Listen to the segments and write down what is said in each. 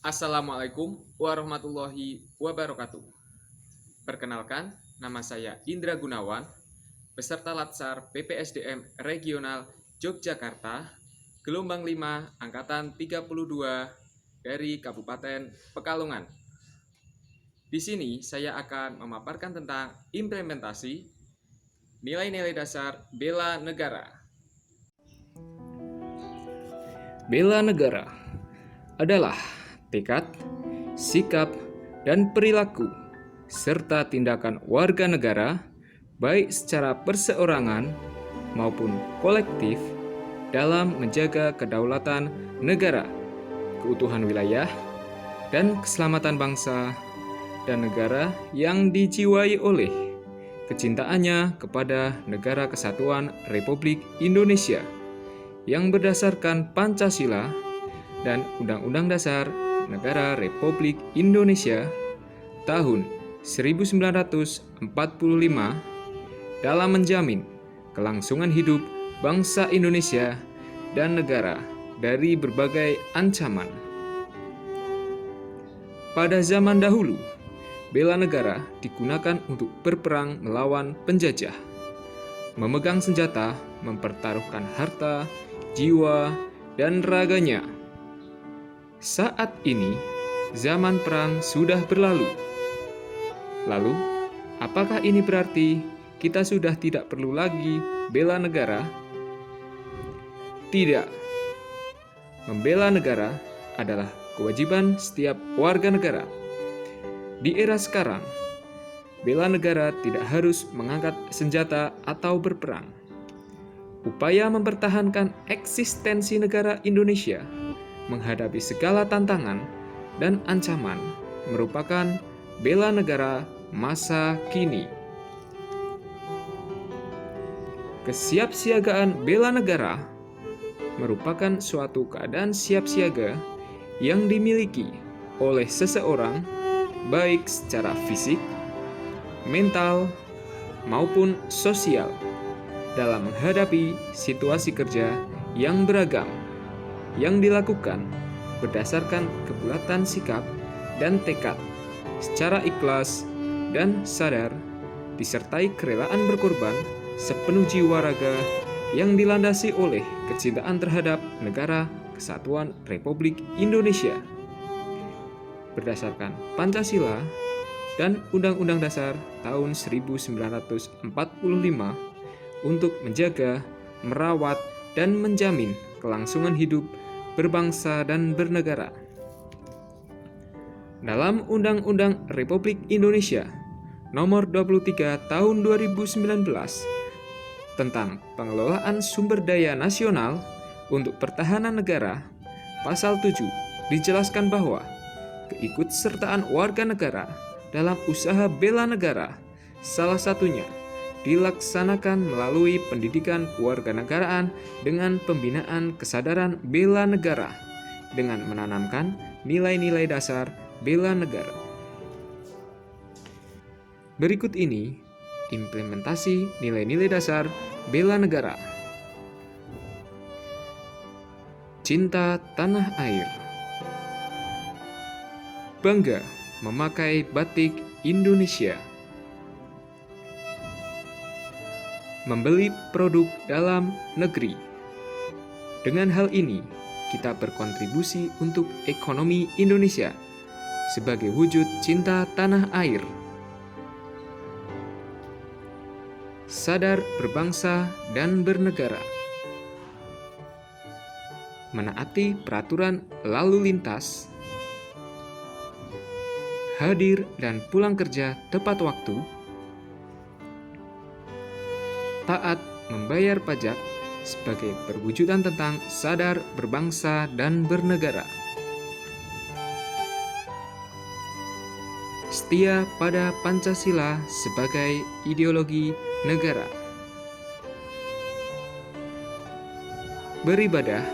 Assalamualaikum warahmatullahi wabarakatuh. Perkenalkan, nama saya Indra Gunawan, peserta Latsar PPSDM Regional Yogyakarta, gelombang 5 angkatan 32 dari Kabupaten Pekalongan. Di sini saya akan memaparkan tentang implementasi nilai-nilai dasar bela negara. Bela negara adalah tekad, sikap, dan perilaku serta tindakan warga negara baik secara perseorangan maupun kolektif dalam menjaga kedaulatan negara, keutuhan wilayah, dan keselamatan bangsa dan negara yang dijiwai oleh kecintaannya kepada Negara Kesatuan Republik Indonesia yang berdasarkan Pancasila dan Undang-Undang Dasar Negara Republik Indonesia tahun 1945 dalam menjamin kelangsungan hidup bangsa Indonesia dan negara dari berbagai ancaman. Pada zaman dahulu, bela negara digunakan untuk berperang melawan penjajah, memegang senjata, mempertaruhkan harta, jiwa, dan raganya. Saat ini, zaman perang sudah berlalu. Lalu, apakah ini berarti kita sudah tidak perlu lagi bela negara? Tidak. Membela negara adalah kewajiban setiap warga negara. Di era sekarang, bela negara tidak harus mengangkat senjata atau berperang. Upaya mempertahankan eksistensi negara Indonesia menghadapi segala tantangan dan ancaman merupakan bela negara masa kini. Kesiapsiagaan bela negara merupakan suatu keadaan siap siaga yang dimiliki oleh seseorang baik secara fisik, mental, maupun sosial dalam menghadapi situasi kerja yang beragam yang dilakukan berdasarkan kebulatan sikap dan tekad secara ikhlas dan sadar disertai kerelaan berkorban sepenuh jiwa raga yang dilandasi oleh kecintaan terhadap Negara Kesatuan Republik Indonesia berdasarkan Pancasila dan Undang-Undang Dasar tahun 1945 untuk menjaga, merawat, dan menjamin kelangsungan hidup berbangsa dan bernegara. Dalam Undang-Undang Republik Indonesia Nomor 23 Tahun 2019 tentang Pengelolaan Sumber Daya Nasional untuk Pertahanan Negara, Pasal 7 dijelaskan bahwa keikutsertaan warga negara dalam usaha bela negara salah satunya dilaksanakan melalui pendidikan kewarganegaraan dengan pembinaan kesadaran bela negara dengan menanamkan nilai-nilai dasar bela negara. Berikut ini implementasi nilai-nilai dasar bela negara. Cinta tanah air. Bangga memakai batik Indonesia. Membeli produk dalam negeri. Dengan hal ini, kita berkontribusi untuk ekonomi Indonesia sebagai wujud cinta tanah air. Sadar berbangsa dan bernegara. Menaati peraturan lalu lintas. Hadir dan pulang kerja tepat waktu. Taat membayar pajak sebagai perwujudan tentang sadar berbangsa dan bernegara. Setia pada Pancasila sebagai ideologi negara. Beribadah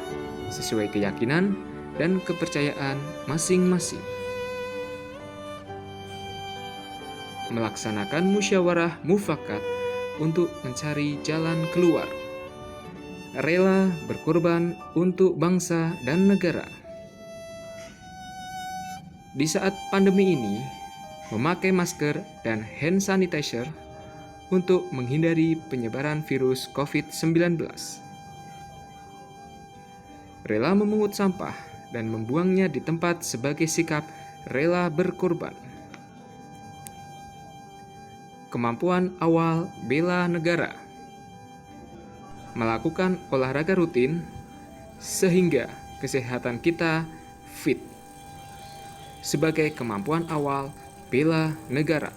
sesuai keyakinan dan kepercayaan masing-masing. Melaksanakan musyawarah mufakat untuk mencari jalan keluar, rela berkorban untuk bangsa dan negara. Di saat pandemi ini, memakai masker dan hand sanitizer untuk menghindari penyebaran virus COVID-19. Rela memungut sampah dan membuangnya di tempat sebagai sikap rela berkorban. Kemampuan awal bela negara. Melakukan olahraga rutin sehingga kesehatan kita fit. Sebagai kemampuan awal bela negara.